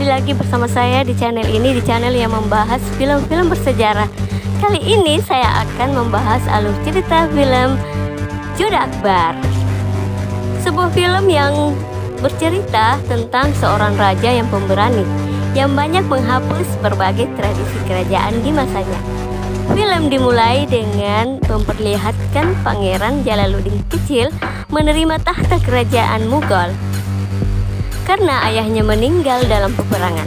kembali lagi bersama saya di channel ini, di channel yang membahas film-film bersejarah. Kali ini saya akan membahas alur cerita film Joda Akbar. Sebuah film yang bercerita tentang seorang raja yang pemberani, yang banyak menghapus berbagai tradisi kerajaan di masanya. Film dimulai dengan memperlihatkan Pangeran Jalaluddin kecil menerima tahta kerajaan Mughal karena ayahnya meninggal dalam peperangan.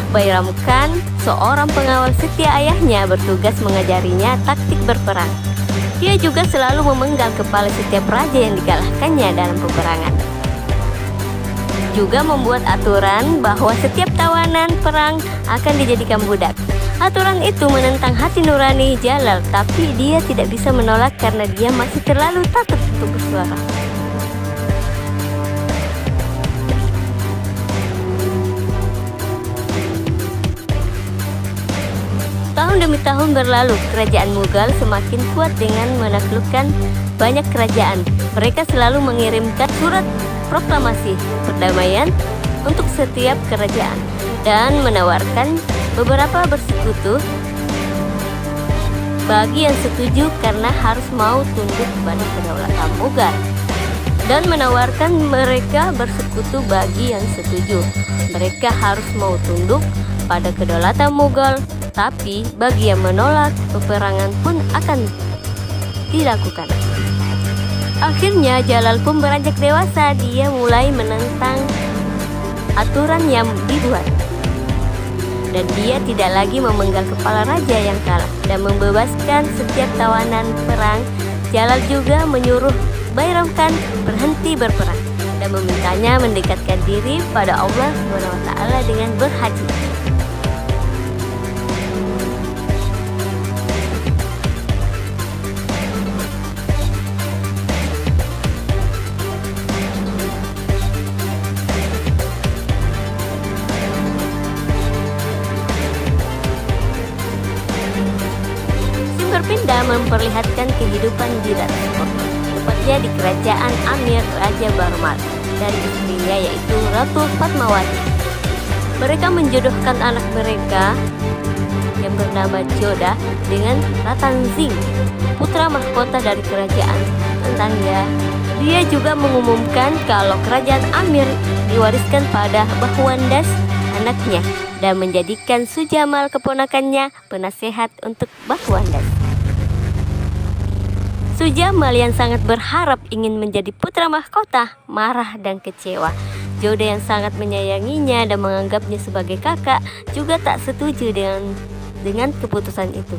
Bairam Khan, seorang pengawal setia ayahnya, bertugas mengajarinya taktik berperang. Dia juga selalu memenggal kepala setiap raja yang dikalahkannya dalam peperangan. Juga membuat aturan bahwa setiap tawanan perang akan dijadikan budak. Aturan itu menentang hati nurani Jalal, tapi dia tidak bisa menolak karena dia masih terlalu takut untuk bersuara. Tahun demi tahun berlalu, kerajaan Mughal semakin kuat dengan menaklukkan banyak kerajaan. Mereka selalu mengirimkan surat proklamasi perdamaian untuk setiap kerajaan dan menawarkan beberapa bersekutu bagi yang setuju karena harus mau tunduk pada kedaulatan Mughal, dan menawarkan mereka bersekutu bagi yang setuju. Mereka harus mau tunduk pada kedaulatan Mughal, tapi bagi yang menolak, peperangan pun akan dilakukan. Akhirnya Jalal pun beranjak dewasa. Dia mulai menentang aturan yang dibuat, dan dia tidak lagi memenggal kepala raja yang kalah dan membebaskan setiap tawanan perang. Jalal juga menyuruh Bairam Khan berhenti berperang dan memintanya mendekatkan diri pada Allah SWT dengan berhaji. Berpindah memperlihatkan kehidupan di Rajput, tepatnya di kerajaan Amir Raja Barmal dari istrinya yaitu Ratu Fatmawati. Mereka menjodohkan anak mereka yang bernama Joda dengan Ratan Singh, putra mahkota dari kerajaan tetangga. Dia juga mengumumkan kalau kerajaan Amir diwariskan pada Bahwandas, anaknya, dan menjadikan Sujamal, keponakannya, penasehat untuk Bahwandas. Sujamal yang sangat berharap ingin menjadi putra mahkota marah dan kecewa. Joda yang sangat menyayanginya dan menganggapnya sebagai kakak juga tak setuju dengan keputusan itu.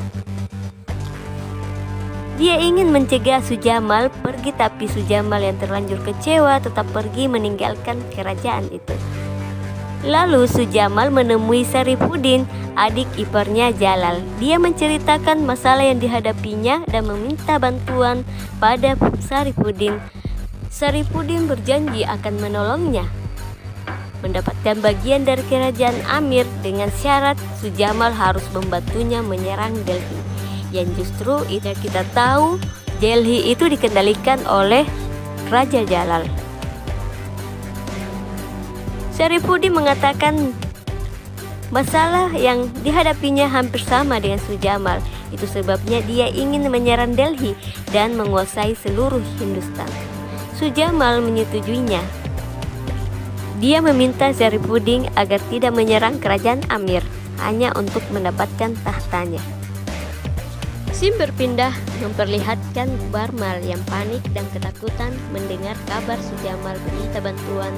Dia ingin mencegah Sujamal pergi, tapi Sujamal yang terlanjur kecewa tetap pergi meninggalkan kerajaan itu. Lalu Sujamal menemui Sarifuddin, adik iparnya Jalal. Dia menceritakan masalah yang dihadapinya dan meminta bantuan pada Sarifuddin. Sarifuddin berjanji akan menolongnya mendapatkan bagian dari kerajaan Amir dengan syarat Sujamal harus membantunya menyerang Delhi. Yang justru itu kita tahu, Delhi itu dikendalikan oleh Raja Jalal. Sarifuddin mengatakan masalah yang dihadapinya hampir sama dengan Sujamal. Itu sebabnya dia ingin menyerang Delhi dan menguasai seluruh Hindustan. Sujamal menyetujuinya. Dia meminta Sarifuddin agar tidak menyerang kerajaan Amir hanya untuk mendapatkan tahtanya. Scene berpindah memperlihatkan Barmal yang panik dan ketakutan mendengar kabar Sujamal meminta bantuan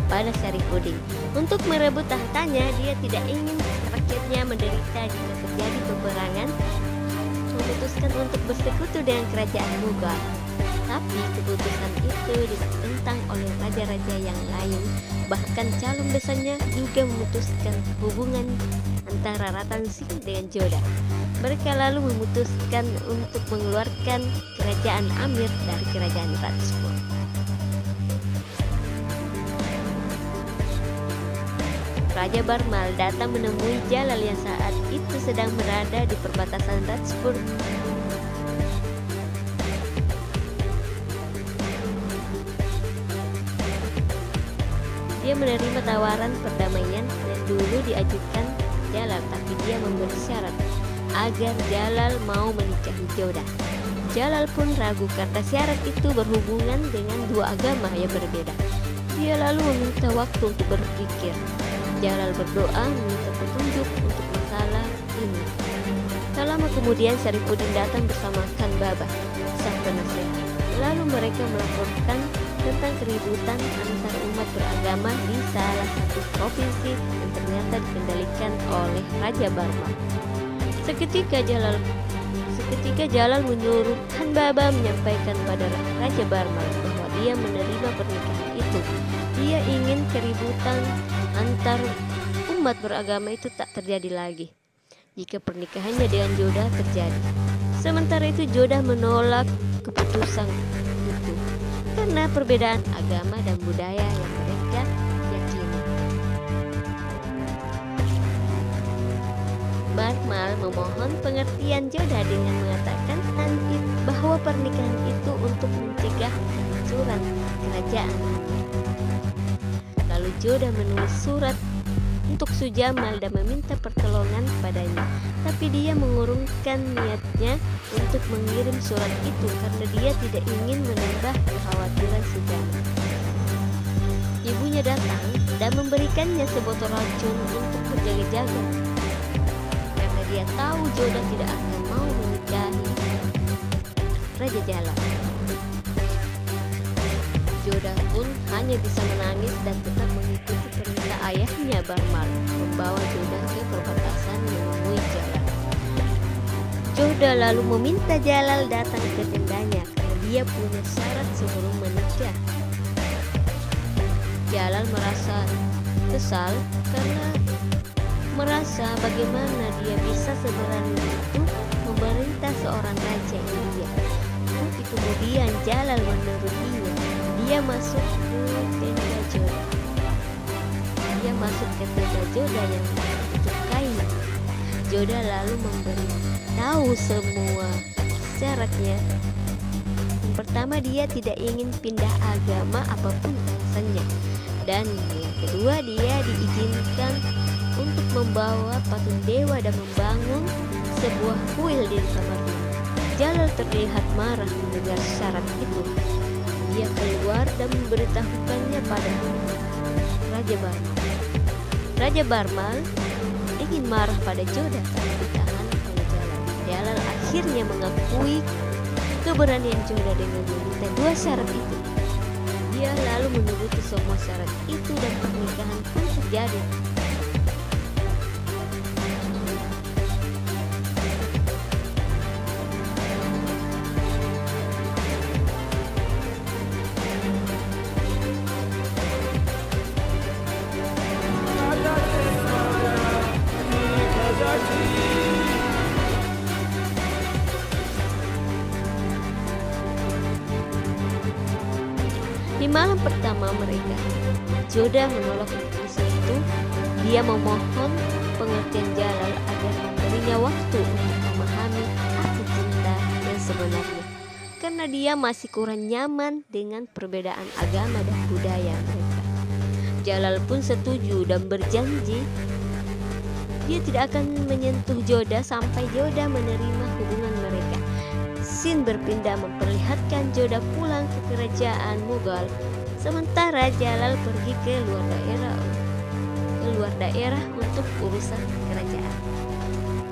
pada Sarifuddin untuk merebut tahtanya. Dia tidak ingin rakyatnya menderita jika terjadi peperangan, memutuskan untuk bersekutu dengan kerajaan Mughal. Tapi keputusan itu ditentang oleh raja-raja yang lain. Bahkan calon besannya juga memutuskan hubungan antara Ratan Singh dengan Joda. Mereka lalu memutuskan untuk mengeluarkan kerajaan Amir dari kerajaan Rajput. Raja Barmal datang menemui Jalal yang saat itu sedang berada di perbatasan Rajput. Dia menerima tawaran perdamaian dan dulu diajukan Jalal, tapi dia memberi syarat agar Jalal mau menikahi Jodah. Jalal pun ragu karena syarat itu berhubungan dengan dua agama yang berbeda. Dia lalu meminta waktu untuk berpikir. Jalal berdoa meminta petunjuk untuk masalah ini. Tak lama kemudian Syarifuddin datang bersama Khan Baba, sang penasehat. Lalu mereka melaporkan tentang keributan antar umat beragama di salah satu provinsi yang ternyata dikendalikan oleh Raja Barmal. Seketika Jalal menyuruh Khan Baba menyampaikan pada Raja Barmal bahwa dia menerima pernikahan itu. Dia ingin keributan antar umat beragama itu tak terjadi lagi jika pernikahannya dengan Jodah terjadi. Sementara itu Jodah menolak keputusan itu karena perbedaan agama dan budaya yang mereka yakini. Barmal memohon pengertian Jodah dengan mengatakan bahwa pernikahan itu untuk mencegah kehancuran kerajaan. Lalu Jodah menulis surat untuk Sujamal dan meminta pertolongan padanya, tapi dia mengurungkan niatnya untuk mengirim surat itu karena dia tidak ingin menambah kekhawatiran Sujamal. Ibunya datang dan memberikannya sebotol racun untuk berjaga-jaga karena dia tahu Jodah tidak akan mau menikahi Raja Jalal. Jodah pun hanya bisa menangis dan tetap mengikuti perintah ayahnya Barmal, membawa Jodah ke perbatasan menemui Jalal. Jodah lalu meminta Jalal datang ke tendanya karena dia punya syarat sebelum menikah. Jalal merasa kesal karena merasa bagaimana dia bisa seberani itu memerintah seorang raja India. Tapi kemudian Jalal menurutinya. Dia masuk ke tenda Jodah yang ditutup kain. Jodah lalu memberitahu semua syaratnya. Yang pertama, dia tidak ingin pindah agama apapun alasannya. Dan yang kedua, dia diizinkan untuk membawa patung dewa dan membangun sebuah kuil di kamarnya. Jalal terlihat marah mendengar syarat itu. Dia keluar dan memberitahukannya pada Raja Barmal. Raja Barmal ingin marah pada Jodah tapi ditahan oleh Jalal. Jalal akhirnya mengakui keberanian Jodah dengan meminta dua syarat itu. Dia lalu menuruti semua syarat itu dan pernikahan pun terjadi. Di malam pertama mereka, Jodah menolak keputusan itu. Dia memohon pengertian Jalal agar memberinya waktu untuk memahami arti cinta yang sebenarnya, karena dia masih kurang nyaman dengan perbedaan agama dan budaya mereka. Jalal pun setuju dan berjanji dia tidak akan menyentuh Jodah sampai Jodah menerima hubungan mereka. Scene berpindah memperlihatkan Jodah pulang ke kerajaan Mughal, sementara Jalal pergi ke luar daerah untuk urusan kerajaan.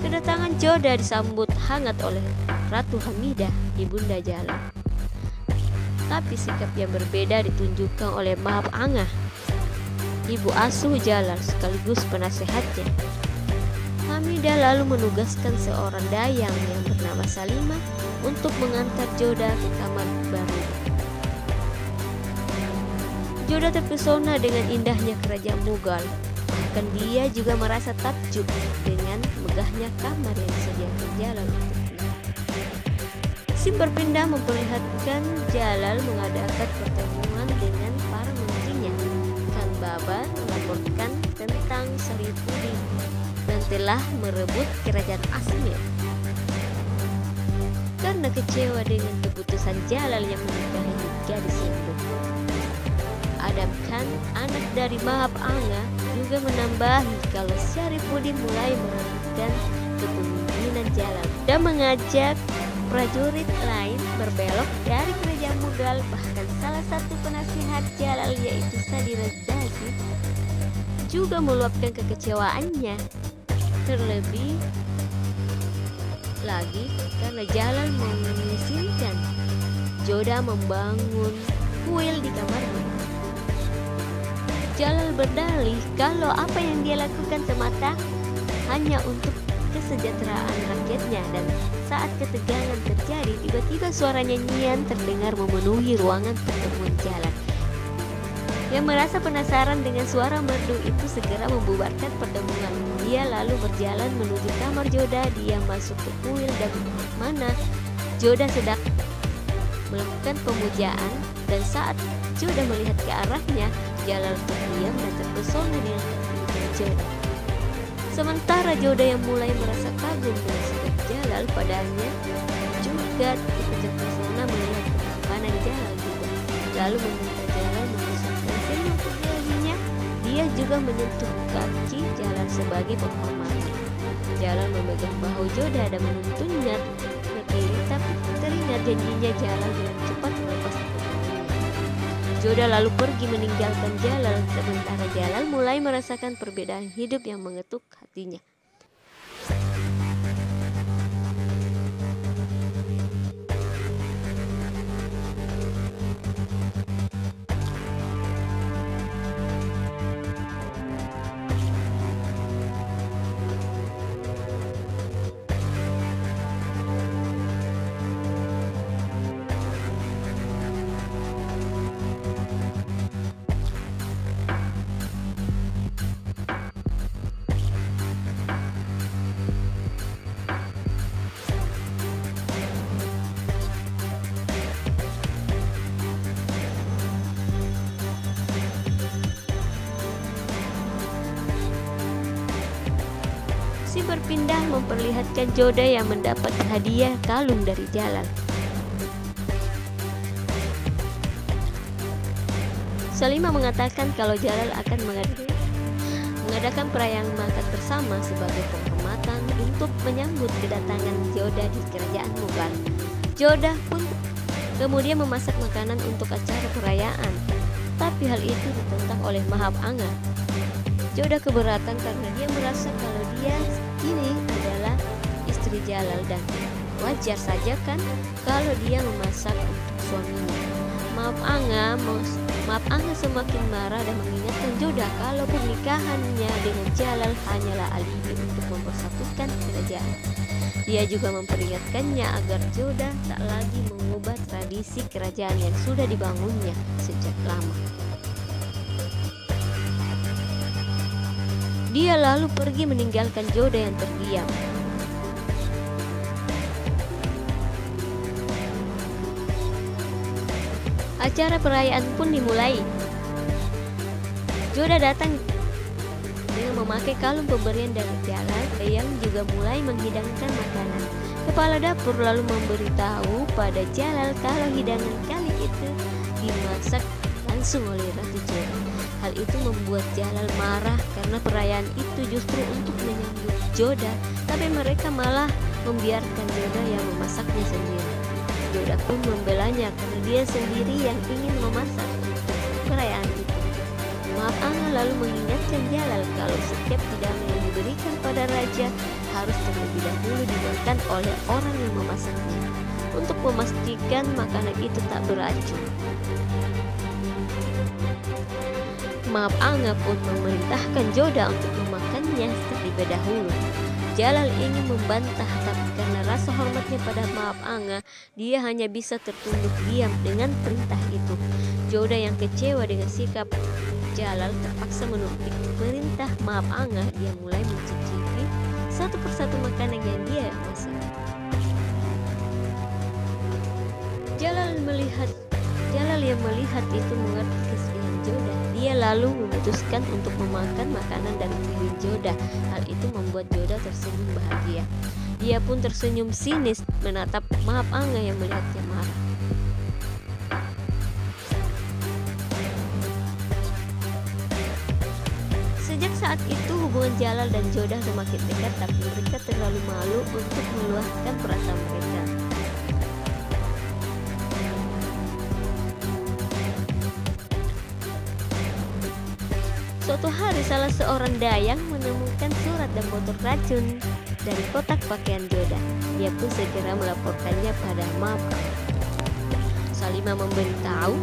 Kedatangan Jodah disambut hangat oleh Ratu Hamidah, ibunda Jalal. Tapi sikap yang berbeda ditunjukkan oleh Mahab Angah, ibu asuh Jalal sekaligus penasehatnya. Hamidah lalu menugaskan seorang dayang yang bernama Salimah untuk mengantar Jodah ke kamar baru. Jodah terpesona dengan indahnya kerajaan Mughal. Bahkan dia juga merasa takjub dengan megahnya kamar yang disediakan Jalal untuknya. Scene berpindah memperlihatkan Jalal mengadakan pertemuan dengan para menterinya. Khan Baba melaporkan tentang Syarifuddin dan telah merebut kerajaan Asmir. Karena kecewa dengan keputusan Jalal yang menikahi gadis itu, Adam Khan, anak dari Mahab Angah, juga juga menambahi kalau Syarifudin mulai melanjutkan kepemimpinan Jalal dan mengajak prajurit lain berbelok dari kerajaan Mughal. Bahkan salah satu penasihat Jalal yaitu Sadir Daghi juga meluapkan kekecewaannya, terlebih lagi karena Jalal mengizinkan Joda membangun kuil di kamarnya. Jalal berdalih kalau apa yang dia lakukan semata hanya untuk kesejahteraan rakyatnya, dan saat ketegangan terjadi, tiba-tiba suara nyanyian terdengar memenuhi ruangan pertemuan Jalal. Yang merasa penasaran dengan suara merdu itu segera membubarkan pertemuan. Dia lalu berjalan menuju kamar Joda. Dia masuk ke kuil dan mana Joda sedang melakukan pemujaan, dan saat Joda melihat ke arahnya, Jalal terdiam dan terpesona dengan kepemimpinan Joda. Sementara Joda yang mulai merasa kagum dengan sikap Jalal padanya juga ikut terpesona melihat ketampanan Jalal juga. Lalu meminta Jalal membesarkan senyum ke Delhinya. Dia juga menyentuh kaki Jalal sebagai penghormatan. Jalal memegang bahu Joda dan menuntunnya berdiri, tapi teringat janjinya Jalal dengan cepat melepas kepungan. Joda lalu pergi meninggalkan Jalal, sementara Jalal mulai merasakan perbedaan hidup yang mengetuk hatinya. Si berpindah memperlihatkan Joda yang mendapat hadiah kalung dari Jalal. Salimah mengatakan kalau Jalal akan mengadakan perayaan makan bersama sebagai penghormatan untuk menyambut kedatangan Joda di kerajaan Mughal. Joda pun kemudian memasak makanan untuk acara perayaan, tapi hal itu ditentang oleh Mahab Anga. Joda keberatan karena dia merasa kalau dia kini adalah istri Jalal dan wajar saja kan kalau dia memasak untuk suaminya. Mahab Anga semakin marah dan mengingatkan Joda kalau pernikahannya dengan Jalal hanyalah alibi untuk mempersatukan kerajaan. Dia juga memperingatkannya agar Joda tak lagi mengubah tradisi kerajaan yang sudah dibangunnya sejak lama. Dia lalu pergi meninggalkan Joda yang terdiam. Acara perayaan pun dimulai. Joda datang dengan memakai kalung pemberian dari Jalal yang juga mulai menghidangkan makanan. Kepala dapur lalu memberitahu pada Jalal kalau hidangan kali itu dimasak langsung oleh Ratu Joda. Hal itu membuat Jalal marah karena perayaan itu justru untuk menyambut Joda, tapi mereka malah membiarkan Joda yang memasaknya sendiri. Joda pun membelanya karena dia sendiri yang ingin memasak perayaan itu. Mahab Anga lalu mengingatkan Jalal kalau setiap hidangan yang diberikan pada raja harus terlebih dahulu dimakan oleh orang yang memasaknya untuk memastikan makanan itu tak beracun. Mahab Anga pun memerintahkan Joda untuk memakannya terlebih dahulu. Jalal ingin membantah, tapi karena rasa hormatnya pada Mahab Anga, dia hanya bisa tertunduk diam dengan perintah itu. Joda yang kecewa dengan sikap Jalal terpaksa menuruti perintah Mahab Anga. Dia mulai mencicipi satu persatu makanan yang dia masak. Jalal yang melihat itu mengerti kesedihan Joda. Dia lalu memutuskan untuk memakan makanan dari piring Joda. Hal itu membuat Joda tersenyum bahagia. Dia pun tersenyum sinis menatap Mahab Anga yang melihatnya marah. Sejak saat itu hubungan Jalal dan Jodah semakin dekat, tapi mereka terlalu malu untuk meluahkan perasaan mereka. Suatu hari salah seorang dayang menemukan surat dan botol racun dari kotak pakaian Jodah. Dia pun segera melaporkannya pada Maap Anga. Salimah memberitahu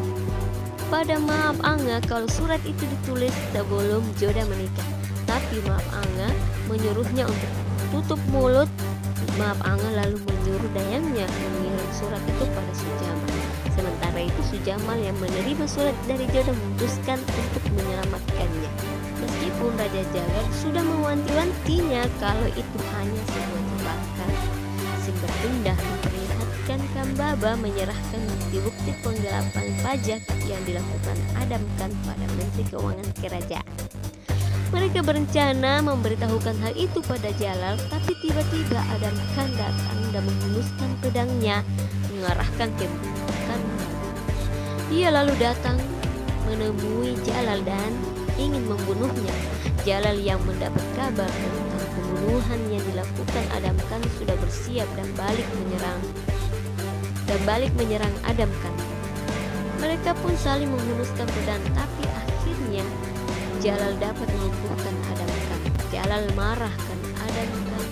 pada Maap Anga kalau surat itu ditulis sebelum Jodah menikah. Tapi Maap Anga menyuruhnya untuk tutup mulut. Maap Anga lalu menyuruh dayangnya mengirim surat itu pada Sujamal. Sementara itu Sujamal yang menerima surat dari Jodah memutuskan untuk menyelamatkannya. Meskipun Raja Jalal sudah mewanti-wantinya kalau itu hanya sebuah jebakan. Si berpindah memperlihatkan Kambaba menyerahkan bukti-bukti penggelapan pajak yang dilakukan Adam Khan pada Menteri Keuangan Kerajaan. Mereka berencana memberitahukan hal itu pada Jalal, tapi tiba-tiba Adam Khan datang dan menghunuskan pedangnya mengarahkan ke Khan. Dia lalu datang menemui Jalal dan ingin membunuhnya. Jalal yang mendapat kabar tentang pembunuhan yang dilakukan Adam Khan sudah bersiap dan balik menyerang Adam Khan. Mereka pun saling menghunuskan pedang, tapi akhirnya Jalal dapat melumpuhkan Adam Khan. Jalal marah karena Adam Khan.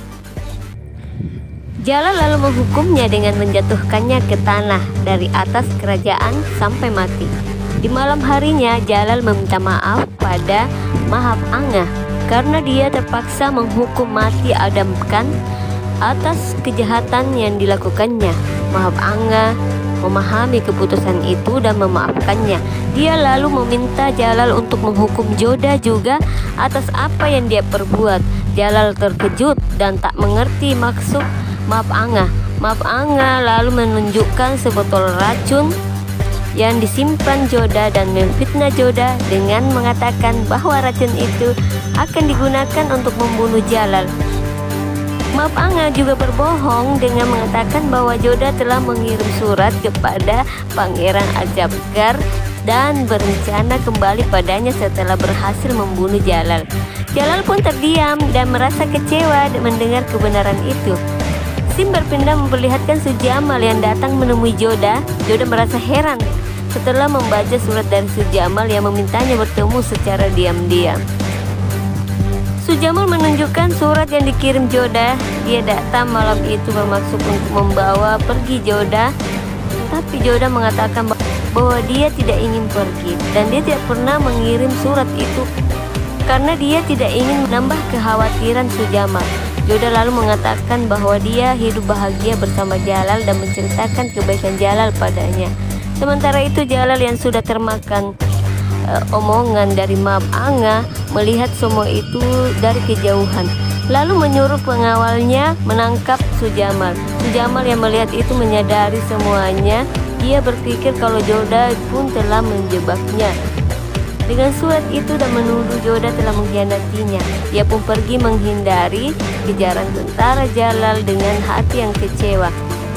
Jalal lalu menghukumnya dengan menjatuhkannya ke tanah dari atas kerajaan sampai mati. Di malam harinya Jalal meminta maaf pada Maap Anga karena dia terpaksa menghukum mati Adam Khan atas kejahatan yang dilakukannya. Maap Anga memahami keputusan itu dan memaafkannya. Dia lalu meminta Jalal untuk menghukum Jodah juga atas apa yang dia perbuat. Jalal terkejut dan tak mengerti maksud Maap Anga. Maap Anga lalu menunjukkan sebotol racun yang disimpan Jodah dan memfitnah Jodah dengan mengatakan bahwa racun itu akan digunakan untuk membunuh Jalal. Maap Anga juga berbohong dengan mengatakan bahwa Jodah telah mengirim surat kepada Pangeran Azabgar dan berencana kembali padanya setelah berhasil membunuh Jalal. Jalal pun terdiam dan merasa kecewa mendengar kebenaran itu. Sim berpindah memperlihatkan Sujamal yang datang menemui Jodah. Jodah merasa heran setelah membaca surat dari Sujamal yang memintanya bertemu secara diam-diam. Sujamal menunjukkan surat yang dikirim Jodah. Dia datang malam itu bermaksud untuk membawa pergi Jodah, tapi Jodah mengatakan bahwa dia tidak ingin pergi dan dia tidak pernah mengirim surat itu karena dia tidak ingin menambah kekhawatiran Sujamal. Jodah lalu mengatakan bahwa dia hidup bahagia bersama Jalal dan menceritakan kebaikan Jalal padanya. Sementara itu Jalal yang sudah termakan omongan dari Maap Anga melihat semua itu dari kejauhan, lalu menyuruh pengawalnya menangkap Sujamal. Sujamal yang melihat itu menyadari semuanya. Dia berpikir kalau Jodah pun telah menjebaknya dengan surat itu dan menuduh Jodah telah mengkhianatinya. Dia pun pergi menghindari kejaran tentara Jalal dengan hati yang kecewa.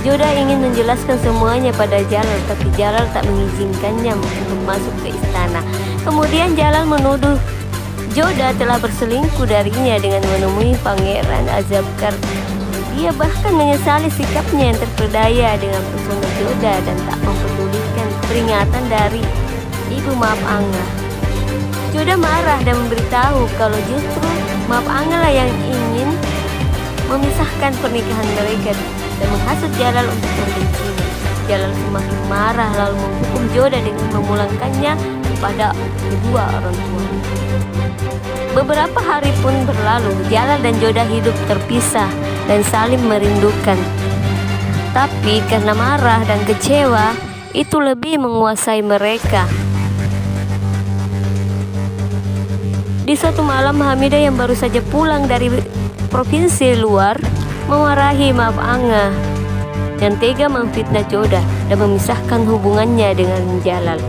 Jodah ingin menjelaskan semuanya pada Jalal, tapi Jalal tak mengizinkannya untuk masuk ke istana. Kemudian Jalal menuduh Jodah telah berselingkuh darinya dengan menemui Pangeran Azabgar. Dia bahkan menyesali sikapnya yang terpedaya dengan pesona Jodah dan tak mempedulikan peringatan dari Ibu Maap Anga. Jodah marah dan memberitahu kalau justru Maap Anga lah yang ingin memisahkan pernikahan mereka dan menghasut Jalal untuk membencinya. Jalal semakin marah lalu menghukum Jodah dengan memulangkannya kepada kedua orang tuanya. Beberapa hari pun berlalu. Jalal dan Jodah hidup terpisah dan saling merindukan. Tapi karena marah dan kecewa, itu lebih menguasai mereka. Di suatu malam, Hamidah yang baru saja pulang dari provinsi luar memarahi Maap Anga yang tega memfitnah Jodah dan memisahkan hubungannya dengan Jalal.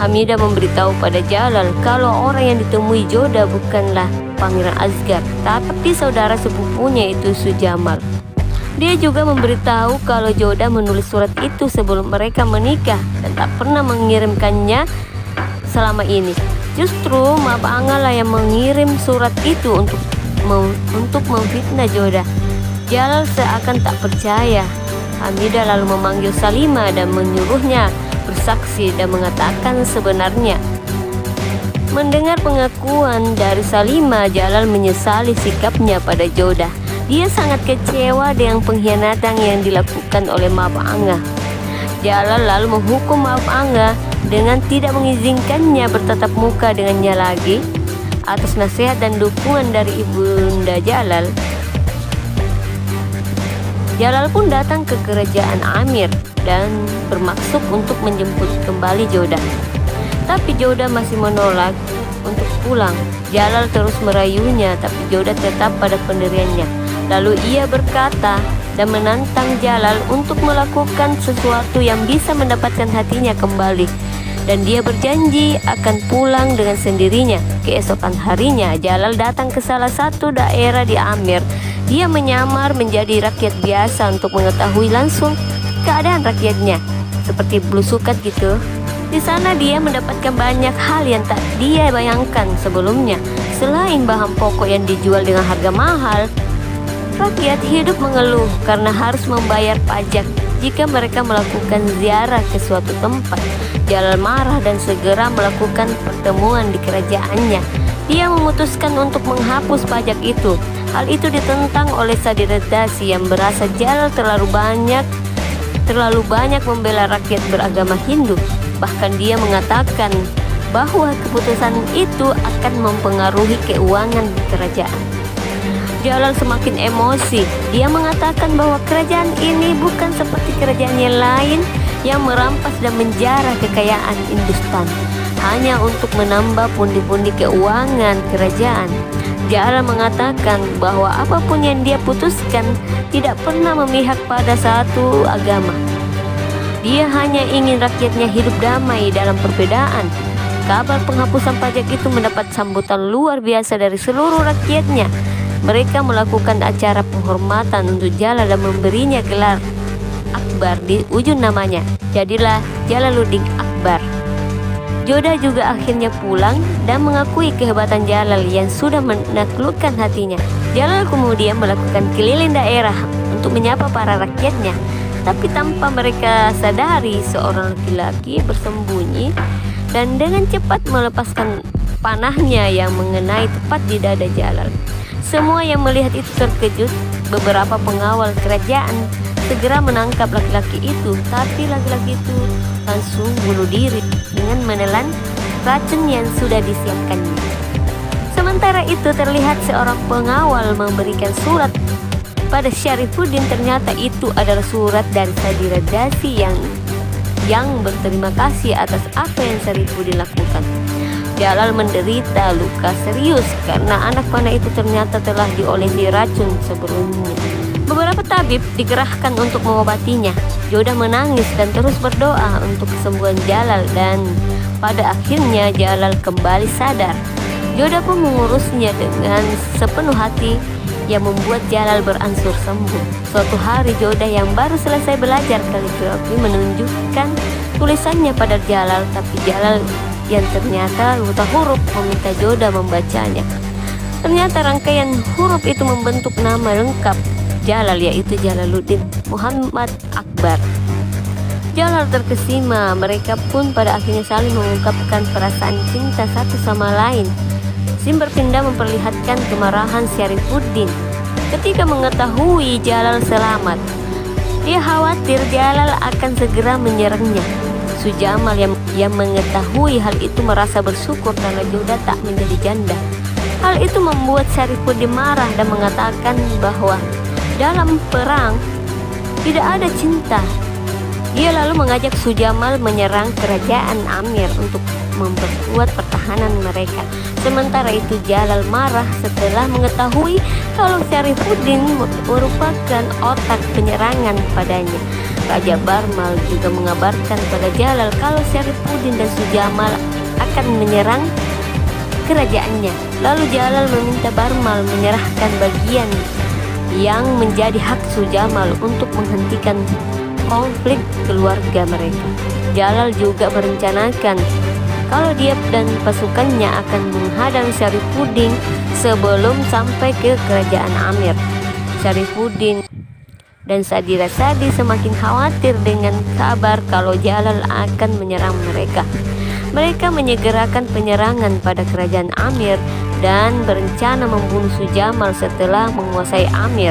Hamidah memberitahu pada Jalal kalau orang yang ditemui Jodah bukanlah Pangeran Asgar, tapi saudara sepupunya itu Sujamal. Dia juga memberitahu kalau Jodah menulis surat itu sebelum mereka menikah dan tak pernah mengirimkannya selama ini. Justru Mabanga lah yang mengirim surat itu untuk memfitnah Joda. Jalal seakan tak percaya. Hamidah lalu memanggil Salima dan menyuruhnya bersaksi dan mengatakan sebenarnya. Mendengar pengakuan dari Salima, Jalal menyesali sikapnya pada Joda. Dia sangat kecewa dengan pengkhianatan yang dilakukan oleh Mabanga. Jalal lalu menghukum Mabanga dengan tidak mengizinkannya bertatap muka dengannya lagi. Atas nasihat dan dukungan dari ibunda Jalal, Jalal pun datang ke kerajaan Amir dan bermaksud untuk menjemput kembali Joda. Tapi Joda masih menolak untuk pulang. Jalal terus merayunya, tapi Joda tetap pada pendiriannya. Lalu ia berkata dan menantang Jalal untuk melakukan sesuatu yang bisa mendapatkan hatinya kembali. Dan dia berjanji akan pulang dengan sendirinya. Keesokan harinya, Jalal datang ke salah satu daerah di Amir. Dia menyamar menjadi rakyat biasa untuk mengetahui langsung keadaan rakyatnya, seperti belusukan gitu. Di sana dia mendapatkan banyak hal yang tak dia bayangkan sebelumnya. Selain bahan pokok yang dijual dengan harga mahal, rakyat hidup mengeluh karena harus membayar pajak jika mereka melakukan ziarah ke suatu tempat. Jalal marah dan segera melakukan pertemuan di kerajaannya. Dia memutuskan untuk menghapus pajak itu. Hal itu ditentang oleh Sadiradasi yang merasa Jalal terlalu banyak membela rakyat beragama Hindu. Bahkan dia mengatakan bahwa keputusan itu akan mempengaruhi keuangan kerajaan. Jalal semakin emosi. Dia mengatakan bahwa kerajaan ini bukan seperti kerajaan yang lain yang merampas dan menjarah kekayaan Hindustan hanya untuk menambah pundi-pundi keuangan kerajaan. Jalal mengatakan bahwa apapun yang dia putuskan tidak pernah memihak pada satu agama. Dia hanya ingin rakyatnya hidup damai dalam perbedaan. Kabar penghapusan pajak itu mendapat sambutan luar biasa dari seluruh rakyatnya. Mereka melakukan acara penghormatan untuk Jalal dan memberinya gelar Akbar di ujung namanya. Jadilah Jalaluddin Akbar. Joda juga akhirnya pulang dan mengakui kehebatan Jalal yang sudah menaklukkan hatinya. Jalal kemudian melakukan keliling daerah untuk menyapa para rakyatnya. Tapi tanpa mereka sadari, seorang laki-laki bersembunyi dan dengan cepat melepaskan panahnya yang mengenai tepat di dada Jalal. Semua yang melihat itu terkejut. Beberapa pengawal kerajaan segera menangkap laki-laki itu, tapi laki-laki itu langsung bunuh diri dengan menelan racun yang sudah disiapkannya. Sementara itu terlihat seorang pengawal memberikan surat pada Syarifuddin. Ternyata itu adalah surat dari Sadiradasi yang berterima kasih atas apa yang Syarifuddin lakukan. Jalal menderita luka serius karena anak panah itu ternyata telah diolesi racun sebelumnya. Beberapa tabib dikerahkan untuk mengobatinya. Joda menangis dan terus berdoa untuk kesembuhan Jalal, dan pada akhirnya Jalal kembali sadar. Joda pun mengurusnya dengan sepenuh hati yang membuat Jalal berangsur sembuh. Suatu hari Joda yang baru selesai belajar kaligrafi menunjukkan tulisannya pada Jalal, tapi Jalal yang ternyata buta huruf meminta Joda membacanya. Ternyata rangkaian huruf itu membentuk nama lengkap Jalal, yaitu Jalaluddin Muhammad Akbar. Jalal terkesima. Mereka pun pada akhirnya saling mengungkapkan perasaan cinta satu sama lain. Sim berpindah memperlihatkan kemarahan Syarifuddin ketika mengetahui Jalal selamat. Dia khawatir Jalal akan segera menyerangnya. Sujamal yang mengetahui hal itu merasa bersyukur karena Joda tak menjadi janda. Hal itu membuat Syarifuddin marah dan mengatakan bahwa dalam perang tidak ada cinta. Dia lalu mengajak Sujamal menyerang kerajaan Amir untuk memperkuat pertahanan mereka. Sementara itu Jalal marah setelah mengetahui kalau Syarifuddin merupakan otak penyerangan padanya. Raja Barmal juga mengabarkan pada Jalal kalau Syarifuddin dan Sujamal akan menyerang kerajaannya. Lalu Jalal meminta Barmal menyerahkan bagian yang menjadi hak Sujamal untuk menghentikan konflik keluarga mereka. Jalal juga merencanakan kalau dia dan pasukannya akan menghadang Syarifuddin sebelum sampai ke kerajaan Amir. Syarifuddin dan Sadira Sadi semakin khawatir dengan kabar kalau Jalal akan menyerang mereka. Mereka menyegerakan penyerangan pada kerajaan Amir dan berencana membunuh Sujamal setelah menguasai Amir.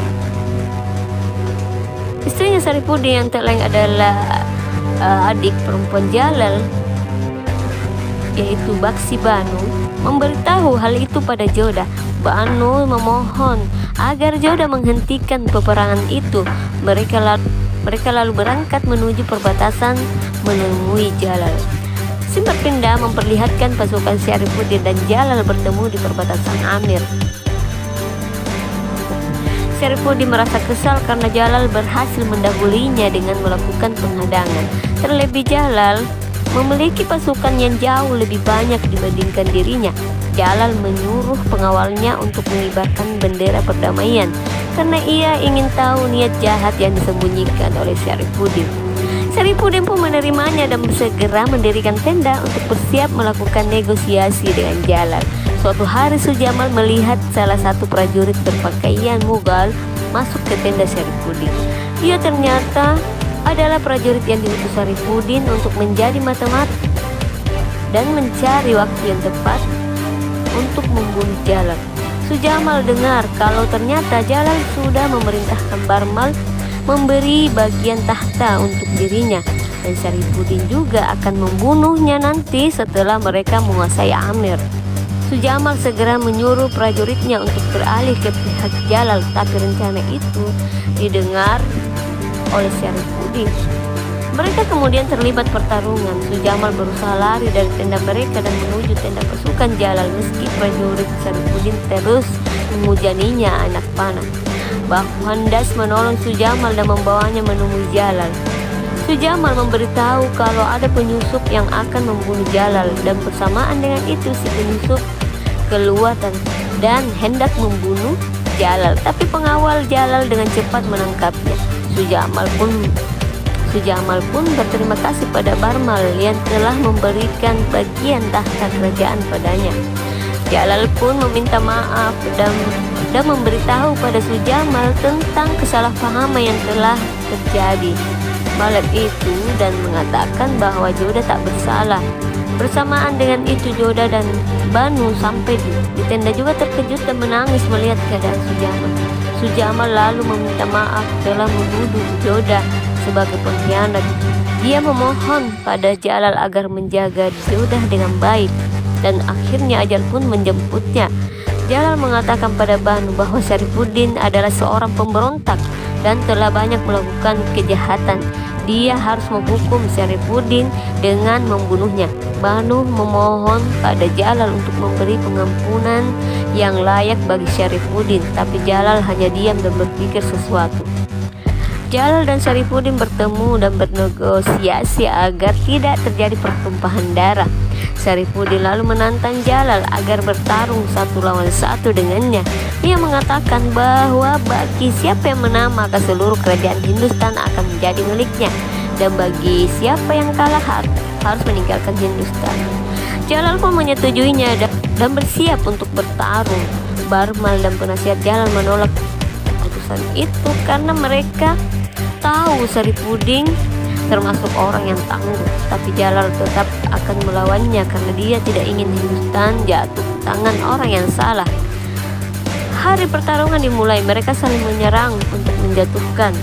Istrinya Syarifuddin yang tak lain adalah adik perempuan Jalal, yaitu Baksi Banu, memberitahu hal itu pada Joda. Banu memohon agar Joda menghentikan peperangan itu. Mereka lalu berangkat menuju perbatasan menemui Jalal. Si berpindah memperlihatkan pasukan Syarifuddin dan Jalal bertemu di perbatasan Amir. Syarifuddin merasa kesal karena Jalal berhasil mendahulinya dengan melakukan penghadangan. Terlebih Jalal memiliki pasukan yang jauh lebih banyak dibandingkan dirinya. Jalal menyuruh pengawalnya untuk mengibarkan bendera perdamaian karena ia ingin tahu niat jahat yang disembunyikan oleh Syarifuddin. Syarifuddin pun menerimanya dan segera mendirikan tenda untuk bersiap melakukan negosiasi dengan Jalal. Suatu hari Sujamal melihat salah satu prajurit berpakaian Mughal masuk ke tenda Syarifuddin. Dia ternyata adalah prajurit yang diutus Syarifuddin untuk menjadi mata-mata dan mencari waktu yang tepat untuk membunuh Jalal. Sujamal dengar kalau ternyata Jalal sudah memerintahkan Barmal memberi bagian tahta untuk dirinya, dan Syarifuddin juga akan membunuhnya nanti setelah mereka menguasai Amir. Sujamal segera menyuruh prajuritnya untuk beralih ke pihak Jalal, tapi rencana itu didengar oleh Syarifuddin. Mereka kemudian terlibat pertarungan. Sujamal berusaha lari dari tenda mereka dan menuju tenda pasukan Jalal, meski prajurit Syarifuddin terus menghujaninya anak panah. Bahu Handas menolong Sujamal dan membawanya menemui Jalal. Sujamal memberitahu kalau ada penyusup yang akan membunuh Jalal, dan bersamaan dengan itu si penyusup keluar dan hendak membunuh Jalal, tapi pengawal Jalal dengan cepat menangkapnya. Sujamal pun berterima kasih pada Barmal yang telah memberikan bagian tahta kerajaan padanya. Jalal pun meminta maaf dan memberitahu pada Sujamal tentang kesalahpahaman yang telah terjadi malam itu dan mengatakan bahwa Joda tak bersalah. Bersamaan dengan itu Joda dan Banu sampai di tenda juga terkejut dan menangis melihat keadaan Sujamal. Sujamal lalu meminta maaf telah membunuh Joda sebagai pengkhianat. Dia memohon pada Jalal agar menjaga Joda dengan baik, dan akhirnya ajal pun menjemputnya. Jalal mengatakan pada Banu bahwa Syarifuddin adalah seorang pemberontak dan telah banyak melakukan kejahatan. Dia harus menghukum Syarifuddin dengan membunuhnya. Banu memohon pada Jalal untuk memberi pengampunan yang layak bagi Syarifuddin, tapi Jalal hanya diam dan berpikir sesuatu. Jalal dan Syarifuddin bertemu dan bernegosiasi agar tidak terjadi pertumpahan darah. Syarifuddin lalu menantang Jalal agar bertarung satu lawan satu dengannya. Ia mengatakan bahwa bagi siapa yang menang maka seluruh kerajaan Hindustan akan menjadi miliknya, dan bagi siapa yang kalah harus meninggalkan Hindustan. Jalal pun menyetujuinya dan bersiap untuk bertarung. Barmal dan penasihat Jalal menolak keputusan itu karena mereka tahu Syarifuddin termasuk orang yang tangguh, tapi Jalal tetap akan melawannya karena dia tidak ingin Hindustan jatuh ke tangan orang yang salah. Hari pertarungan dimulai, mereka saling menyerang untuk menjatuhkan.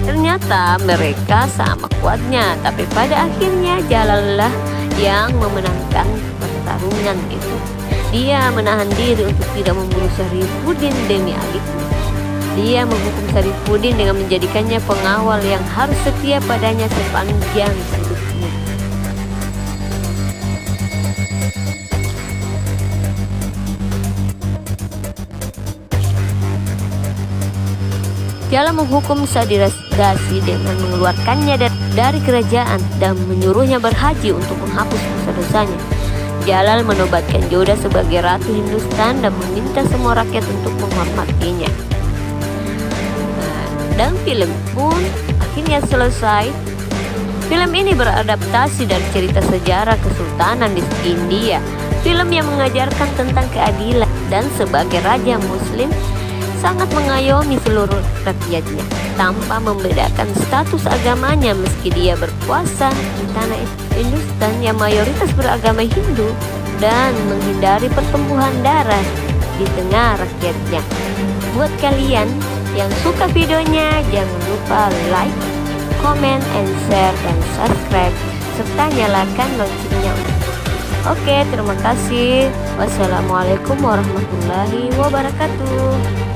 Ternyata mereka sama kuatnya, tapi pada akhirnya Jalal lah yang memenangkan pertarungan itu. Dia menahan diri untuk tidak membunuh Syarifuddin demi adiknya. Dia menghukum Syarifuddin dengan menjadikannya pengawal yang harus setia padanya sepanjang hidupnya. Jalal menghukum Sadira Dasi dengan mengeluarkannya dari kerajaan dan menyuruhnya berhaji untuk menghapus dosa-dosanya. Jalal menobatkan Joda sebagai ratu Hindustan dan meminta semua rakyat untuk menghormatinya. Dan film pun akhirnya selesai. Film ini beradaptasi dari cerita sejarah Kesultanan di India. Film yang mengajarkan tentang keadilan dan sebagai raja muslim sangat mengayomi seluruh rakyatnya tanpa membedakan status agamanya meski dia berkuasa di tanah Hindustan yang mayoritas beragama Hindu dan menghindari pertumbuhan darah di tengah rakyatnya. Buat kalian yang suka videonya, jangan lupa like, comment, and share, dan subscribe serta nyalakan loncengnya. Oke, terima kasih. Wassalamualaikum warahmatullahi wabarakatuh.